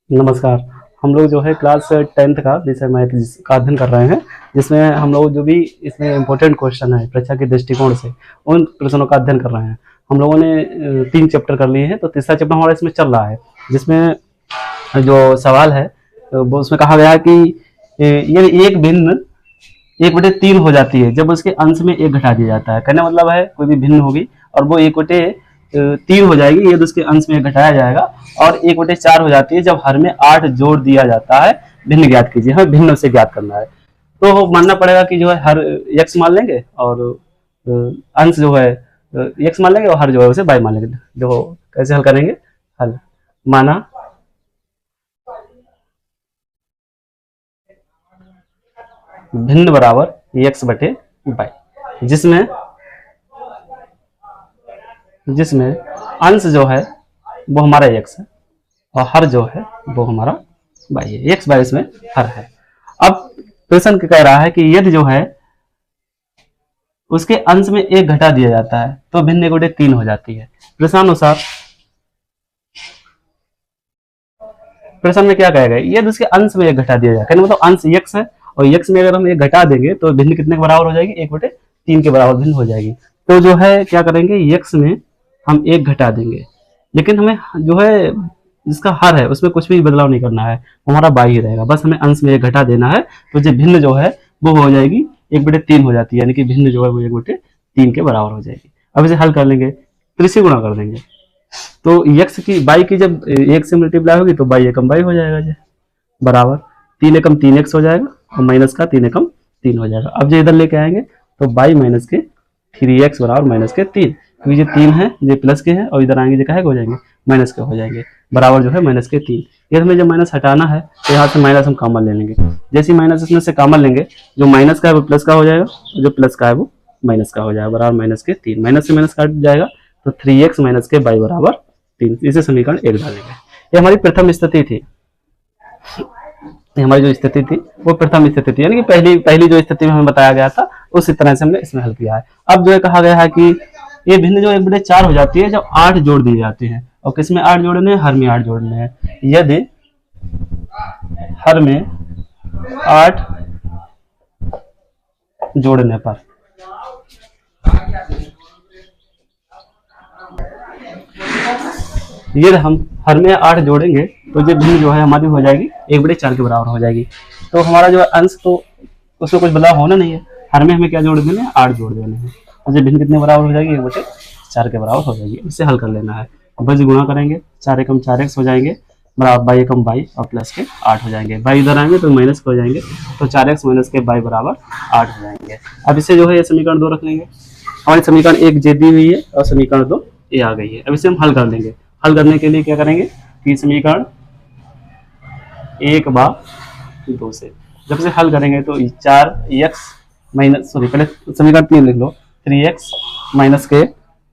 नमस्कार। हम लोग जो है क्लास 10th का विषय मैथ का अध्ययन कर रहे हैं, जिसमें हम लोग जो भी इसमें इम्पोर्टेंट क्वेश्चन है परीक्षा के दृष्टिकोण से उन प्रश्नों का अध्ययन कर रहे हैं। हम लोगों ने 3 चैप्टर कर लिए हैं, तो तीसरा चैप्टर हमारा इसमें चल रहा है, जिसमें जो सवाल है वो उसमें कहा गया है कि ये एक भिन्न 1/3 हो जाती है जब उसके अंश में 1 घटा दिया जाता है। कहने का मतलब है कोई भी भिन्न होगी और वो 1/3 हो जाएगी यदि उसके अंश में 1 घटाया जाएगा, और 1/4 हो जाती है जब हर में 8 जोड़ दिया जाता है। भिन्न ज्ञात कीजिए, हमें भिन्न से ज्ञात करना है। तो मानना पड़ेगा कि जो है हर x मान लेंगे और अंश जो है x मान लेंगे और हर जो है उसे y मान लेंगे। देखो कैसे हल करेंगे। हल माना भिन्न बराबर x/y, जिसमें अंश जो है वो हमारा x है और हर जो है वो हमारा y है। x y इसमें हर है। अब प्रश्न कह रहा है कि यदि जो है उसके अंश में 1 घटा दिया जाता है तो भिन्न 1/3 हो जाती है। प्रश्नानुसार प्रश्न में क्या कहेगा, यदि उसके अंश में 1 घटा दिया जाए, कहने मतलब अंश x है और x में अगर हम 1 घटा देंगे तो भिन्न कितने के बराबर हो जाएगी, 1/3 के बराबर भिन्न हो जाएगी। तो जो है क्या करेंगे, x में हम 1 घटा देंगे, लेकिन हमें जो है जिसका हर है उसमें कुछ भी बदलाव नहीं करना है, हमारा y ही रहेगा। बस हमें अंश में 1 घटा देना है, तो जो भिन्न जो है वो हो जाएगी 1/3 हो जाती है, यानी कि भिन्न जो है वो 1/3 के बराबर हो जाएगी। अब इसे हल कर लेंगे, त्रिशी गुणा कर देंगे, तो x की y की जब 1 से मल्टीप्लाई होगी तो y एकम y हो जाएगा जी, बराबर 3 एकम 3x हो जाएगा और माइनस का 3 एकम 3 हो जाएगा। अब जो इधर लेके आएंगे तो y माइनस के 3x बराबर माइनस के 3, क्योंकि ये 3 है ये प्लस के हैं और इधर आएंगे जो कहे हो जाएंगे माइनस के हो जाएंगे, बराबर जो है माइनस के 3। ये हमें जब माइनस हटाना है तो यहाँ से माइनस हम कॉमन ले लेंगे। जैसे ही माइनस इसमें से कॉमन लेंगे, जो माइनस का है वो प्लस का हो जाएगा, जो प्लस का है वो माइनस का हो जाएगा, बराबर माइनस के 3। माइनस से माइनस काट जाएगा तो 3x माइनस के y बराबर 3। इसे समीकरण 1 डालेंगे। ये हमारी प्रथम स्थिति थी, हमारी जो स्थिति थी वो प्रथम स्थिति थी, यानी कि पहली जो स्थिति में हमें बताया गया था उसी तरह से हमने इसमें हल किया है। अब जो है कहा गया है कि ये भिन्न जो 1/4 हो जाती है जब 8 जोड़ दिए जाते हैं, और किसमें 8 जोड़ने हैं, हर में 8 जोड़ने हैं। यदि हर में 8 जोड़ने पर यदि हम हर में 8 जोड़ेंगे तो ये भिन्न जो है हमारी हो जाएगी 1/4 के बराबर हो जाएगी। तो हमारा जो अंश तो उसमें कुछ बदलाव होना नहीं है, हर में हमें क्या जोड़ देने हैं, 8 जोड़ देने हैं, और ये भिन्न कितने बराबर हो जाएगी, 1/4 के बराबर हो जाएगी। इससे हल कर लेना है। बस गुणा करेंगे, 4 एकम 4x हो जाएंगे, बराबर y एकम y और प्लस के 8 हो जाएंगे। y इधर आएंगे तो माइनस हो जाएंगे, तो 4x माइनस के y बराबर 8 हो जाएंगे। अब इसे जो है ये समीकरण 2 रख लेंगे। हमारी समीकरण 1 जे दी हुई है और समीकरण 2 ये आ गई है। अब इसे हम हल कर लेंगे। हल करने के लिए क्या करेंगे कि समीकरण 1/2 से जब से हल करेंगे तो 4x माइनस पहले समीकरण 3 लिख लो, 3x माइनस के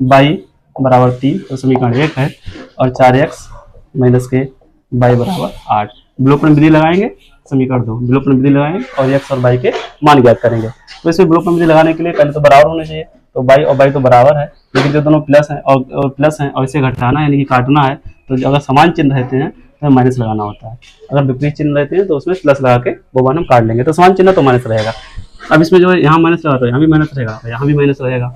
y बराबर 3, तो समीकरण 1 है, और 4x माइनस के y बराबर 8। विलोपन विधि लगाएंगे, समीकरण 2 विलोपन विधि लगाएंगे और x और y के मान ज्ञात करेंगे। तो इसमें विलोपन विधि लगाने के लिए पहले तो बराबर होना चाहिए, तो y और y तो बराबर है, लेकिन जो दोनों प्लस हैं और प्लस हैं और इसे घटाना है यानी कि काटना है, तो अगर समान चिन्ह रहते हैं तो माइनस लगाना होता है, अगर विपरीत चिन्ह रहते हैं तो उसमें प्लस लगा के वो मान हम काट लेंगे, तो समान चिन्ह तो माइनस रहेगा। अब इसमें जो है यहाँ माइनस लगा तो यहाँ भी माइनस रहेगा, यहाँ भी माइनस रहेगा।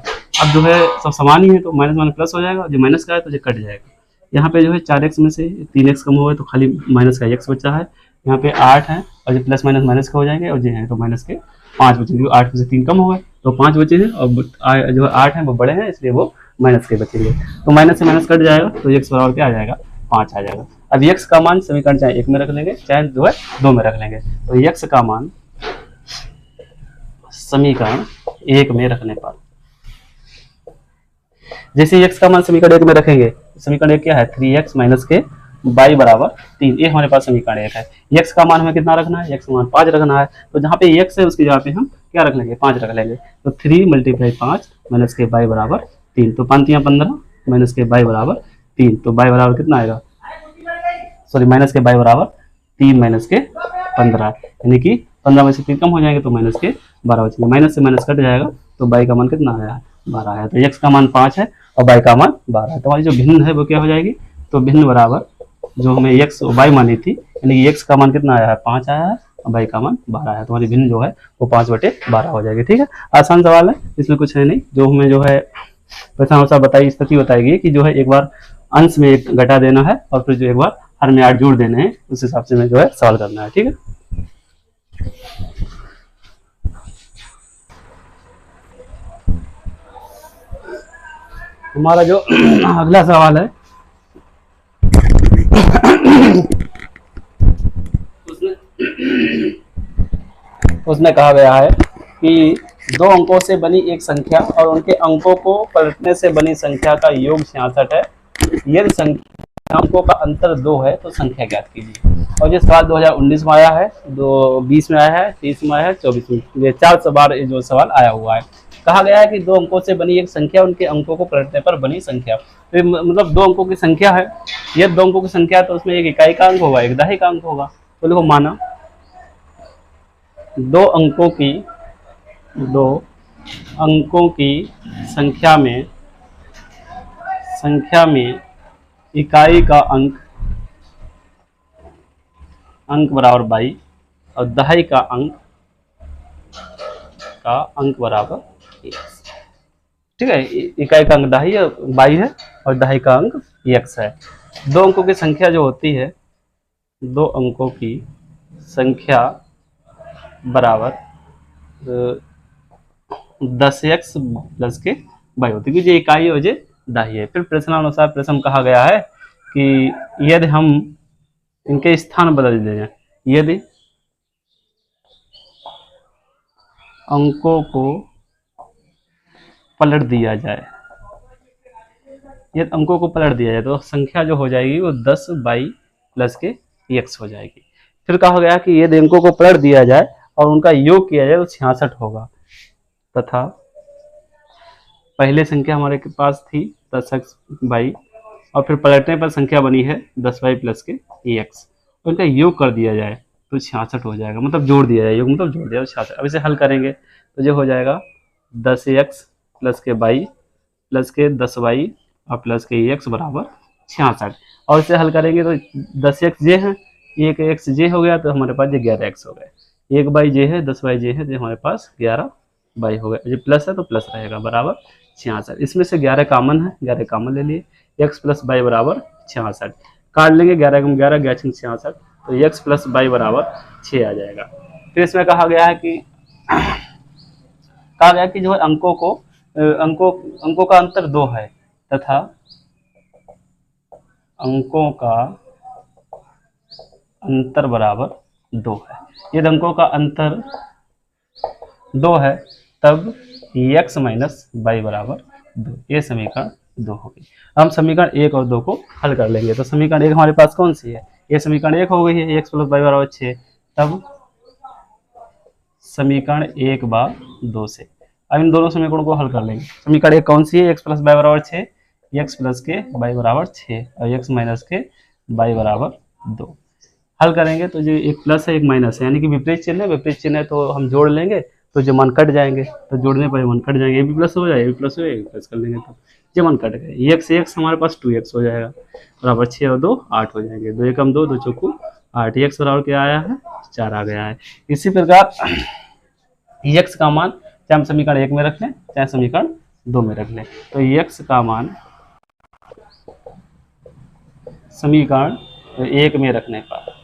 अब जो है सब समान ही है तो माइनस माइनस प्लस हो जाएगा, जो माइनस का है तो ये कट जाएगा। यहाँ पे जो है 4x में से 3x कम हुआ है तो खाली माइनस का x बचा है, यहाँ पे 8 है और जो प्लस माइनस माइनस का हो जाएंगे, और जो है तो माइनस के 5 बचेंगे। 8 में से 3 कम हुआ है तो 5 बचे हैं, और जो 8 है वो बड़े हैं इसलिए वो माइनस के बचेंगे, तो माइनस से माइनस कट जाएगा तो x बराबर क्या आ जाएगा, 5 आ जाएगा। अब x का मान समीकरण चाहे 1 में रख लेंगे चाहे जो है 2 में रख लेंगे, तो x का मान समीकरण 1 में रखने पर, जैसे x का मान समीकरण 1 में रखेंगे, समीकरण 1 क्या है, 3x माइनस के y बराबर 3, ये हमारे पास समीकरण 1 है। x का मान हमें कितना रखना है, x का मान 5 रखना है, तो जहाँ पे x है उसकी जगह पे हम क्या रख लेंगे, 5 रख लेंगे। तो 3 × 5 माइनस के y बराबर 3, तो 5 × 15 माइनस के y बराबर 3, तो y बराबर कितना आएगा, माइनस के y बराबर 3 माइनस के 15, यानी कि 15 में से 3 कम हो जाएंगे तो माइनस के 12 बचेंगे, माइनस से माइनस कट जाएगा तो y का मान कितना आया, 12 है। तो x का मान 5 है और y का मान 12 है, तो हमारी जो भिन्न है वो क्या हो जाएगी, तो भिन्न बराबर जो हमें x और y मानी थी, यानी कि x का मान कितना आया है 5 आया है और y का मान 12 है, तो हमारी भिन्न जो है वो 5/12 हो जाएगी। ठीक है, आसान सवाल है, इसमें कुछ है नहीं। जो हमें जो है प्रश्नानुसार बताई स्थिति बताएगी कि जो है एक बार अंश में एक घटा देना है और फिर जो एक बार हर में 8 जोड़ देने हैं, उस हिसाब से हमें जो है सवाल करना है। ठीक है, हमारा जो अगला सवाल है उसमें कहा गया है कि 2 अंकों से बनी एक संख्या और उनके अंकों को पलटने से बनी संख्या का योग 66 है। यदि संख्या अंकों का अंतर 2 है तो संख्या ज्ञात कीजिए। और ये सवाल 2019 में आया है, 2020 में आया है, 30 में आया है, 24 में, ये 4 बार जो सवाल आया हुआ है। कहा गया है कि 2 अंकों से बनी एक संख्या, उनके अंकों को पलटने पर बनी संख्या। तो मतलब 2 अंकों की संख्या है, ये 2 अंकों की संख्या है, तो उसमें एक इकाई का अंक होगा, एक दहाई का अंक होगा। तो देखो माना 2 अंकों की संख्या में इकाई का अंक बराबर 22 और दहाई का अंक बराबर 1। ठीक है, इकाई का अंक दहाई 22 है और दहाई का अंक x है। 2 अंकों की संख्या जो होती है, 2 अंकों की संख्या बराबर 10x प्लस के y होती है, क्योंकि ये इकाई और ये दहाई है। फिर प्रश्नानुसार प्रश्न कहा गया है कि यदि हम इनके स्थान बदल दें, यदि अंकों को पलट दिया जाए, यदि अंकों को पलट दिया जाए तो संख्या जो हो जाएगी वो 10y प्लस के x हो जाएगी। फिर कहा गया कि यदि अंकों को पलट दिया जाए और उनका योग किया जाए तो 66 होगा, तथा पहले संख्या हमारे के पास थी 10xy और फिर पलटने पर संख्या बनी है 10y प्लस के x, उनका योग कर दिया जाए तो 66 हो जाएगा, मतलब जोड़ दिया जाए, योग मतलब जोड़ दिया 66। अब इसे हल करेंगे तो जो हो जाएगा 10x प्लस के y प्लस के 10y और प्लस के x बराबर 66। और इसे हल करेंगे तो 10x जे है, एक x जे हो गया तो हमारे पास ये 11x हो गए, एक बाई जे है, 10y जे है, जो हमारे पास 11y हो गया। ये प्लस है तो प्लस रहेगा बराबर 66। इसमें से 11 कामन है, 11 कामन ले लिए, x प्लस y बराबर 66। काट लेंगे 11 कम 11 गया 66, तो x प्लस y बराबर 6 आ जाएगा। फिर इसमें कहा गया कि जो है अंकों का अंतर 2 है तथा अंकों का अंतर बराबर 2 है। यदि अंकों का अंतर 2 है तब x माइनस y बराबर 2, ये समीकरण 2 होगी। हम समीकरण 1 और 2 को हल कर लेंगे। तो समीकरण 1 हमारे पास कौन सी है, ये समीकरण 1 हो गई है, x प्लस y बराबर 6। तब समीकरण 1/2 से अब इन दोनों समीकरणों को हल कर लेंगे। समीकरण 1 कौन सी है, x प्लस y बराबर 6, x प्लस के y बराबर 6 और x माइनस के y बराबर 2। हल करेंगे तो जो एक प्लस है एक माइनस है, यानी कि विपरीत चिन्ह है, विपरीत चिन्ह है तो हम जोड़ लेंगे तो जो मान कट जाएंगे, तो जोड़ने पर मन कट जाएंगे, ये भी प्लस हो जाएगा, ये भी प्लस हो जाएगा, प्लस कर लेंगे तो ये मन कट गए, x हमारे पास 2x हो जाएगा बराबर 6 और 2 8 हो जाएंगे, 2 एकम 2 2 चौकू 8, x बराबर क्या आया है 4 आ गया है। इसी प्रकार x का मान चाहे हम समीकरण 1 में रख लें चाहे समीकरण 2 में रख लें, तो x का मान समीकरण 1 में रखने पर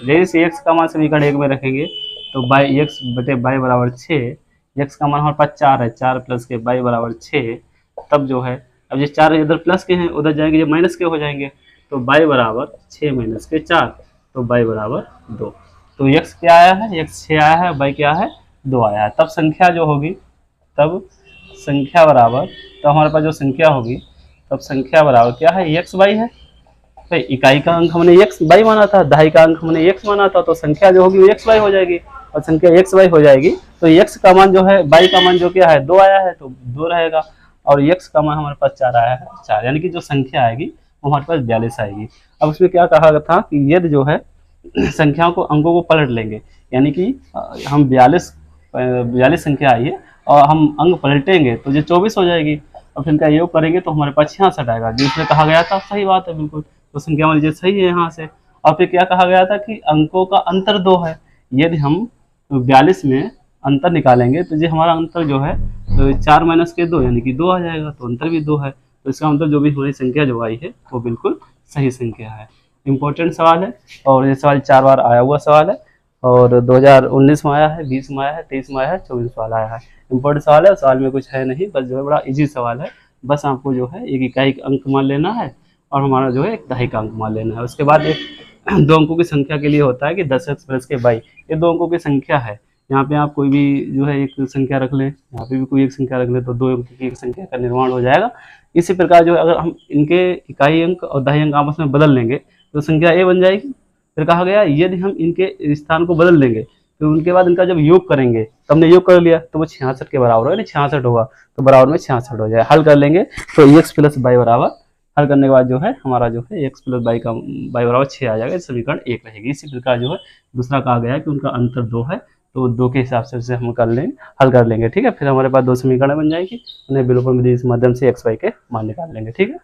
जैसे x का मान समीकरण 1 में रखेंगे तो x बटे y बराबर 6, x का मान हमारे पास 4 है, 4 प्लस के y बराबर 6। तब जो है अब ये 4 इधर प्लस के हैं उधर जाएंगे, ये माइनस के हो जाएंगे, तो y बराबर 6 माइनस के 4, तो y बराबर 2। तो x क्या आया है, x 6 आया है, y क्या है 2 आया है। तब संख्या जो होगी, तब संख्या बराबर, तो हमारे पास जो संख्या होगी तब संख्या बराबर क्या है x y है। तो इकाई का अंक हमने x y माना था, दहाई का अंक हमने x माना था, तो संख्या जो होगी वो x y हो जाएगी और संख्या x y हो जाएगी तो x का मान जो है, y का मान जो क्या है 2 आया है तो 2 रहेगा और x का मान हमारे पास 4 आया है 4, यानी कि जो संख्या आएगी वो हमारे पास 42 आएगी। अब उसमें क्या कहा था कि यदि जो है संख्याओं को अंकों को पलट लेंगे, यानी कि हम 42 संख्या आई है और हम अंक पलटेंगे तो ये 24 हो जाएगी, और फिर इनका योग करेंगे तो हमारे पास 66 आएगा, जिसमें कहा गया था। सही बात है बिल्कुल, तो संख्या मान लीजिए सही है यहाँ से। और फिर क्या कहा गया था कि अंकों का अंतर 2 है। यदि हम 42 में अंतर निकालेंगे तो जो हमारा अंतर जो है तो 4 माइनस के 2 यानी कि 2 आ जाएगा, तो अंतर भी 2 है। तो इसका मतलब जो भी हमारी संख्या जो आई है वो बिल्कुल सही संख्या है। इम्पोर्टेंट सवाल है और ये सवाल 4 बार आया हुआ सवाल है, और 2019 में आया है, 20 में आया है, 23 में आया है, 24 में आया है। इम्पोर्टेंट सवाल है, सवाल में कुछ है नहीं, बस जो है बड़ा इजी सवाल है। बस आपको जो है एक इकाई का अंक मान लेना है और हमारा जो है एक दहाई का अंक मान लेना है। उसके बाद एक 2 अंकों की संख्या के लिए होता है कि 10x प्लस के बाई, ये 2 अंकों की संख्या है। यहाँ पे आप कोई भी जो है एक संख्या रख लें, यहाँ पे भी कोई एक संख्या रख लें, तो 2 अंक की एक संख्या का निर्माण हो जाएगा। इसी प्रकार जो है अगर हम इनके इकाई अंक और दहाई अंक आपस में बदल लेंगे तो संख्या a बन जाएगी। फिर कहा गया यदि हम इनके स्थान को बदल देंगे तो उनके बाद इनका जब योग करेंगे, तो हमने योग कर लिया तो वो 66 के बराबर होगा, 66 होगा, तो बराबर में 66 हो जाए। हल कर लेंगे तो x प्लस बाई बराबर, हल करने के बाद जो है हमारा जो है x प्लस बाई का बाई बराबर 6 आ जाएगा, समीकरण 1 रहेगी। इसी प्रकार जो है दूसरा कहा गया है कि उनका अंतर 2 है, तो 2 के हिसाब से हम कर लेंगे, हल कर लेंगे। ठीक है, फिर हमारे पास 2 समीकरण बन जाएगी, उन्हें बिलोपन विधि के माध्यम से x y के मान निकाल लेंगे। ठीक है।